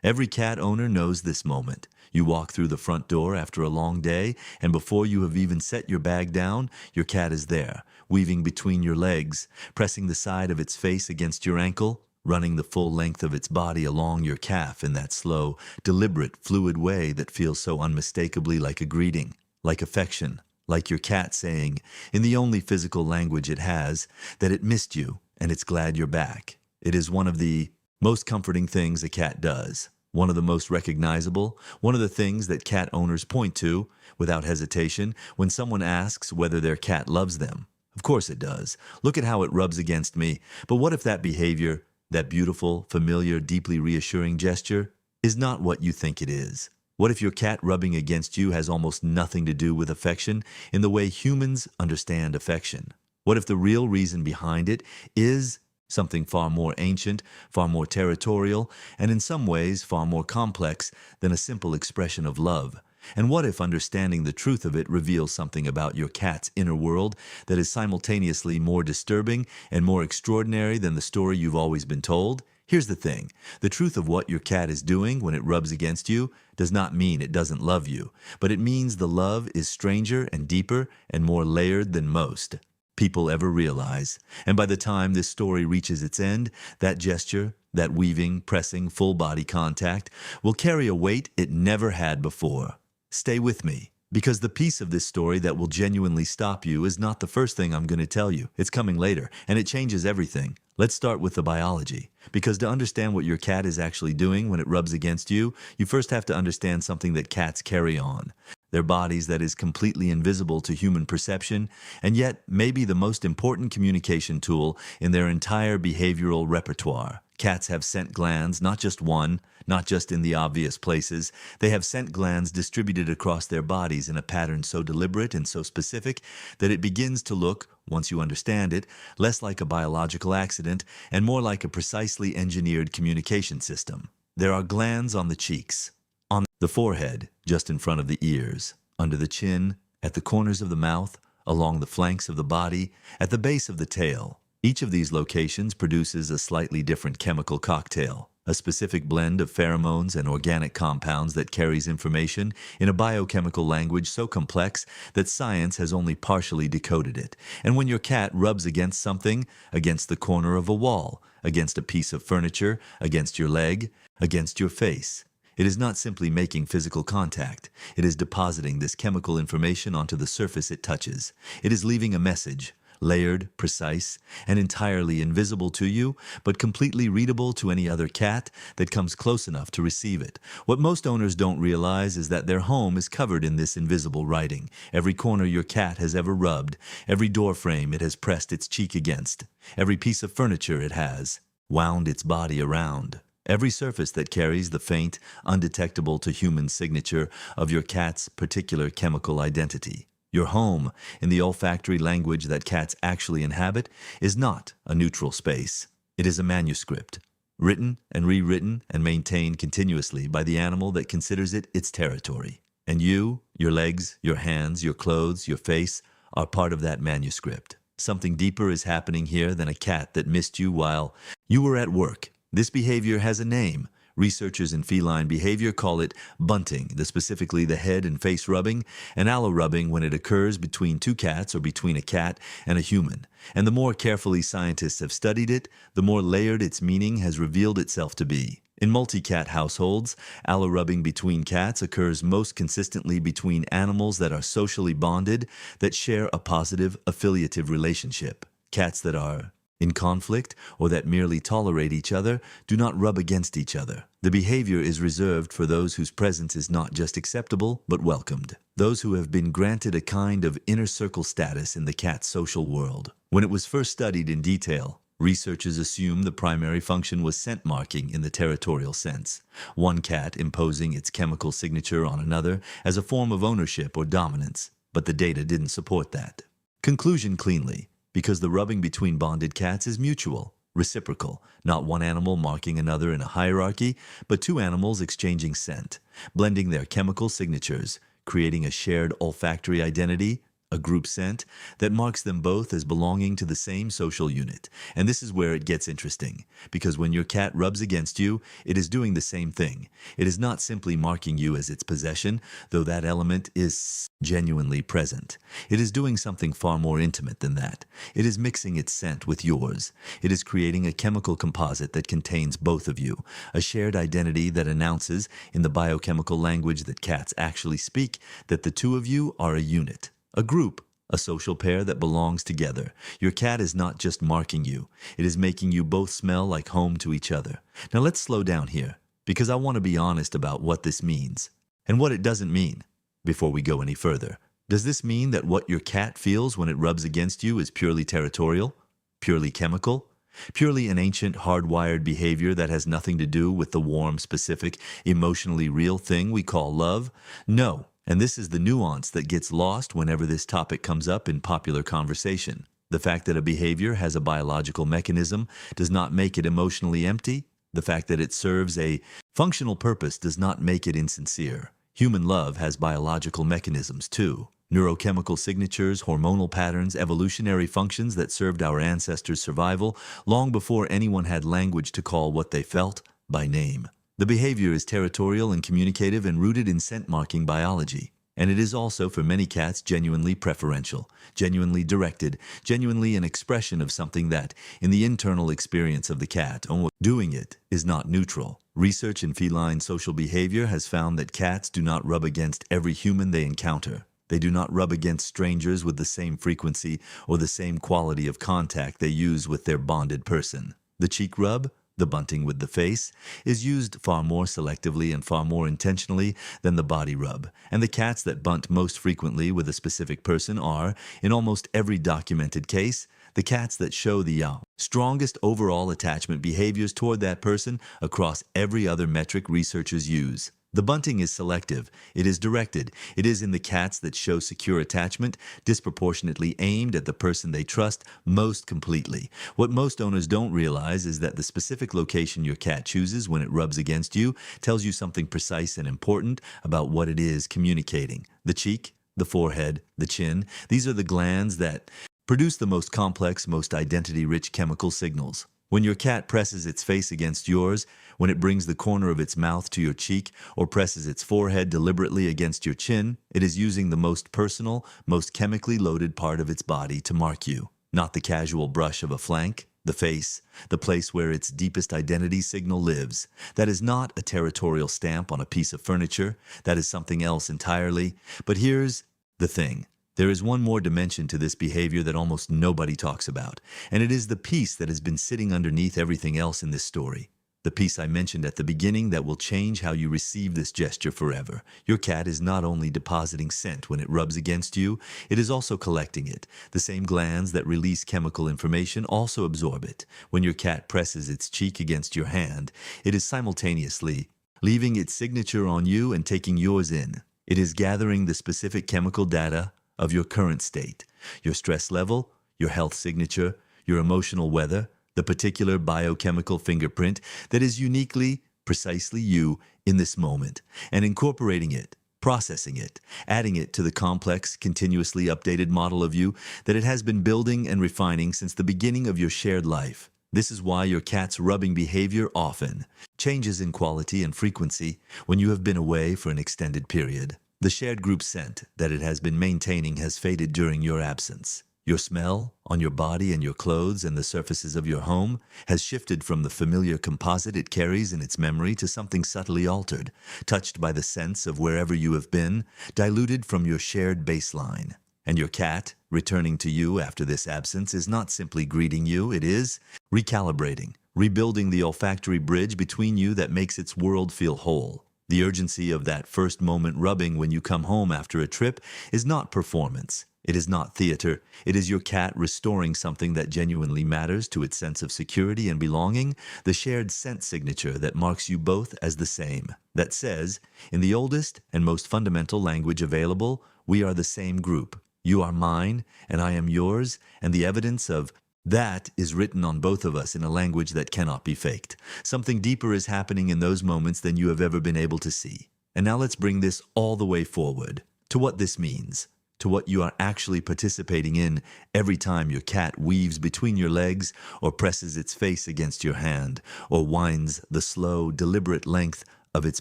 Every cat owner knows this moment. You walk through the front door after a long day, and before you have even set your bag down, your cat is there, weaving between your legs, pressing the side of its face against your ankle, running the full length of its body along your calf in that slow, deliberate, fluid way that feels so unmistakably like a greeting, like affection, like your cat saying, in the only physical language it has, that it missed you and it's glad you're back. It is one of the most comforting things a cat does. One of the most recognizable, one of the things that cat owners point to, without hesitation, when someone asks whether their cat loves them. Of course it does. Look at how it rubs against me. But what if that behavior, that beautiful, familiar, deeply reassuring gesture, is not what you think it is? What if your cat rubbing against you has almost nothing to do with affection in the way humans understand affection? What if the real reason behind it is something far more ancient, far more territorial, and in some ways far more complex than a simple expression of love? And what if understanding the truth of it reveals something about your cat's inner world that is simultaneously more disturbing and more extraordinary than the story you've always been told? Here's the thing. The truth of what your cat is doing when it rubs against you does not mean it doesn't love you, but it means the love is stranger and deeper and more layered than most people ever realize. And by the time this story reaches its end, that gesture, that weaving, pressing, full body contact will carry a weight it never had before. Stay with me, because the piece of this story that will genuinely stop you is not the first thing I'm going to tell you. It's coming later, and it changes everything. Let's start with the biology, because to understand what your cat is actually doing when it rubs against you, you first have to understand something that cats carry on. Their bodies that is completely invisible to human perception, and yet maybe the most important communication tool in their entire behavioral repertoire. Cats have scent glands, not just one, not just in the obvious places. They have scent glands distributed across their bodies in a pattern so deliberate and so specific that it begins to look, once you understand it, less like a biological accident and more like a precisely engineered communication system. There are glands on the cheeks, on the forehead, just in front of the ears, under the chin, at the corners of the mouth, along the flanks of the body, at the base of the tail. Each of these locations produces a slightly different chemical cocktail, a specific blend of pheromones and organic compounds that carries information in a biochemical language so complex that science has only partially decoded it. And when your cat rubs against something, against the corner of a wall, against a piece of furniture, against your leg, against your face, it is not simply making physical contact. It is depositing this chemical information onto the surface it touches. It is leaving a message, layered, precise, and entirely invisible to you, but completely readable to any other cat that comes close enough to receive it. What most owners don't realize is that their home is covered in this invisible writing. Every corner your cat has ever rubbed, every door frame it has pressed its cheek against, every piece of furniture it has wound its body around. Every surface that carries the faint, undetectable to human signature of your cat's particular chemical identity. Your home, in the olfactory language that cats actually inhabit, is not a neutral space. It is a manuscript, written and rewritten and maintained continuously by the animal that considers it its territory. And you, your legs, your hands, your clothes, your face, are part of that manuscript. Something deeper is happening here than a cat that missed you while you were at work. This behavior has a name. Researchers in feline behavior call it bunting, specifically the head and face rubbing, and allo-rubbing when it occurs between two cats or between a cat and a human. And the more carefully scientists have studied it, the more layered its meaning has revealed itself to be. In multi-cat households, allo-rubbing between cats occurs most consistently between animals that are socially bonded, that share a positive affiliative relationship. Cats that are in conflict or that merely tolerate each other do not rub against each other. The behavior is reserved for those whose presence is not just acceptable but welcomed. Those who have been granted a kind of inner circle status in the cat's social world. When it was first studied in detail, researchers assumed the primary function was scent marking in the territorial sense, one cat imposing its chemical signature on another as a form of ownership or dominance, but the data didn't support that. Conclusion cleanly, because the rubbing between bonded cats is mutual, reciprocal, not one animal marking another in a hierarchy, but two animals exchanging scent, blending their chemical signatures, creating a shared olfactory identity, a group scent that marks them both as belonging to the same social unit. And this is where it gets interesting, because when your cat rubs against you, it is doing the same thing. It is not simply marking you as its possession, though that element is genuinely present. It is doing something far more intimate than that. It is mixing its scent with yours. It is creating a chemical composite that contains both of you, a shared identity that announces, in the biochemical language that cats actually speak, that the two of you are a unit. A group, a social pair that belongs together. Your cat is not just marking you. It is making you both smell like home to each other. Now let's slow down here, because I want to be honest about what this means and what it doesn't mean before we go any further. Does this mean that what your cat feels when it rubs against you is purely territorial, purely chemical, purely an ancient hardwired behavior that has nothing to do with the warm, specific, emotionally real thing we call love? No. And this is the nuance that gets lost whenever this topic comes up in popular conversation. The fact that a behavior has a biological mechanism does not make it emotionally empty. The fact that it serves a functional purpose does not make it insincere. Human love has biological mechanisms too. Neurochemical signatures, hormonal patterns, evolutionary functions that served our ancestors' survival long before anyone had language to call what they felt by name. The behavior is territorial and communicative and rooted in scent-marking biology. And it is also, for many cats, genuinely preferential, genuinely directed, genuinely an expression of something that, in the internal experience of the cat, doing it is not neutral. Research in feline social behavior has found that cats do not rub against every human they encounter. They do not rub against strangers with the same frequency or the same quality of contact they use with their bonded person. The cheek rub, the bunting with the face, is used far more selectively and far more intentionally than the body rub, and the cats that bunt most frequently with a specific person are, in almost every documented case, the cats that show the strongest overall attachment behaviors toward that person across every other metric researchers use. The bunting is selective, it is directed, it is in the cats that show secure attachment, disproportionately aimed at the person they trust most completely. What most owners don't realize is that the specific location your cat chooses when it rubs against you tells you something precise and important about what it is communicating. The cheek, the forehead, the chin, these are the glands that produce the most complex, most identity-rich chemical signals. When your cat presses its face against yours, when it brings the corner of its mouth to your cheek, or presses its forehead deliberately against your chin, it is using the most personal, most chemically loaded part of its body to mark you, not the casual brush of a flank, the face, the place where its deepest identity signal lives. That is not a territorial stamp on a piece of furniture. That is something else entirely. But here's the thing. There is one more dimension to this behavior that almost nobody talks about, and it is the piece that has been sitting underneath everything else in this story. The piece I mentioned at the beginning that will change how you receive this gesture forever. Your cat is not only depositing scent when it rubs against you, it is also collecting it. The same glands that release chemical information also absorb it. When your cat presses its cheek against your hand, it is simultaneously leaving its signature on you and taking yours in. It is gathering the specific chemical data of your current state, your stress level, your health signature, your emotional weather, the particular biochemical fingerprint that is uniquely, precisely you in this moment, and incorporating it, processing it, adding it to the complex, continuously updated model of you that it has been building and refining since the beginning of your shared life. This is why your cat's rubbing behavior often changes in quality and frequency when you have been away for an extended period. The shared group scent that it has been maintaining has faded during your absence. Your smell on your body and your clothes and the surfaces of your home has shifted from the familiar composite it carries in its memory to something subtly altered, touched by the sense of wherever you have been, diluted from your shared baseline. And your cat, returning to you after this absence, is not simply greeting you, it is recalibrating, rebuilding the olfactory bridge between you that makes its world feel whole. The urgency of that first moment rubbing when you come home after a trip is not performance. It is not theater. It is your cat restoring something that genuinely matters to its sense of security and belonging, the shared scent signature that marks you both as the same, that says, in the oldest and most fundamental language available, we are the same group. You are mine, and I am yours, and the evidence of that is written on both of us in a language that cannot be faked. Something deeper is happening in those moments than you have ever been able to see. And now let's bring this all the way forward to what this means. to what you are actually participating in every time your cat weaves between your legs or presses its face against your hand or winds the slow, deliberate length of its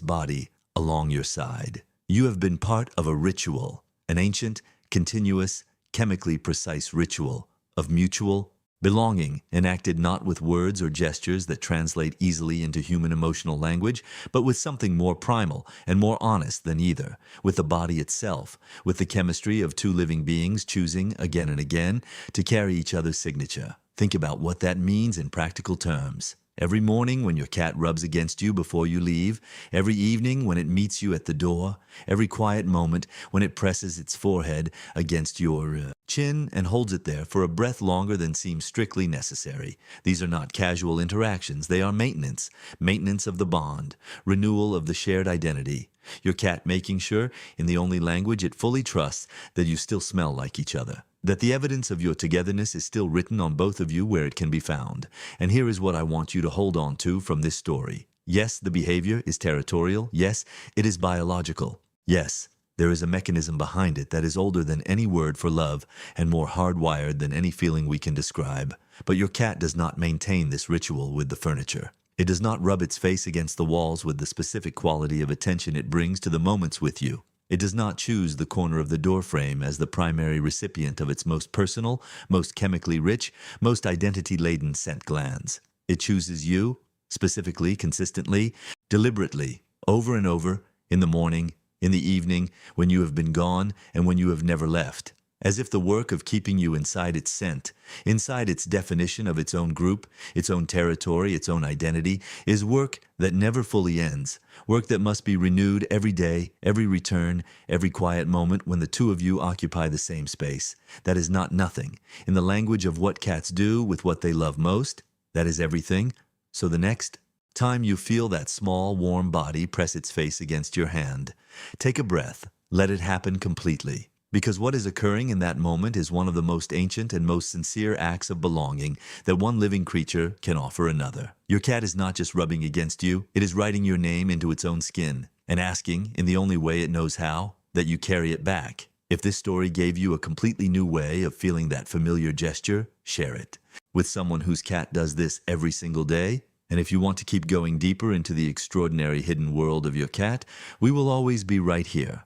body along your side. You have been part of a ritual, an ancient, continuous, chemically precise ritual of mutual belonging, enacted not with words or gestures that translate easily into human emotional language, but with something more primal and more honest than either, with the body itself, with the chemistry of two living beings choosing again and again to carry each other's signature. Think about what that means in practical terms. Every morning when your cat rubs against you before you leave, every evening when it meets you at the door, every quiet moment when it presses its forehead against your chin and holds it there for a breath longer than seems strictly necessary. These are not casual interactions, they are maintenance, maintenance of the bond, renewal of the shared identity. Your cat making sure, in the only language it fully trusts, that you still smell like each other, that the evidence of your togetherness is still written on both of you where it can be found. And here is what I want you to hold on to from this story. Yes, the behavior is territorial. Yes, it is biological. Yes, there is a mechanism behind it that is older than any word for love and more hardwired than any feeling we can describe. But your cat does not maintain this ritual with the furniture. It does not rub its face against the walls with the specific quality of attention it brings to the moments with you. It does not choose the corner of the doorframe as the primary recipient of its most personal, most chemically rich, most identity-laden scent glands. It chooses you, specifically, consistently, deliberately, over and over, in the morning, in the evening, when you have been gone, and when you have never left. As if the work of keeping you inside its scent, inside its definition of its own group, its own territory, its own identity, is work that never fully ends, work that must be renewed every day, every return, every quiet moment when the two of you occupy the same space. That is not nothing. In the language of what cats do with what they love most, that is everything. So the next time you feel that small, warm body press its face against your hand, take a breath, let it happen completely. Because what is occurring in that moment is one of the most ancient and most sincere acts of belonging that one living creature can offer another. Your cat is not just rubbing against you, it is writing your name into its own skin and asking, in the only way it knows how, that you carry it back. If this story gave you a completely new way of feeling that familiar gesture, share it with someone whose cat does this every single day. And if you want to keep going deeper into the extraordinary hidden world of your cat, we will always be right here,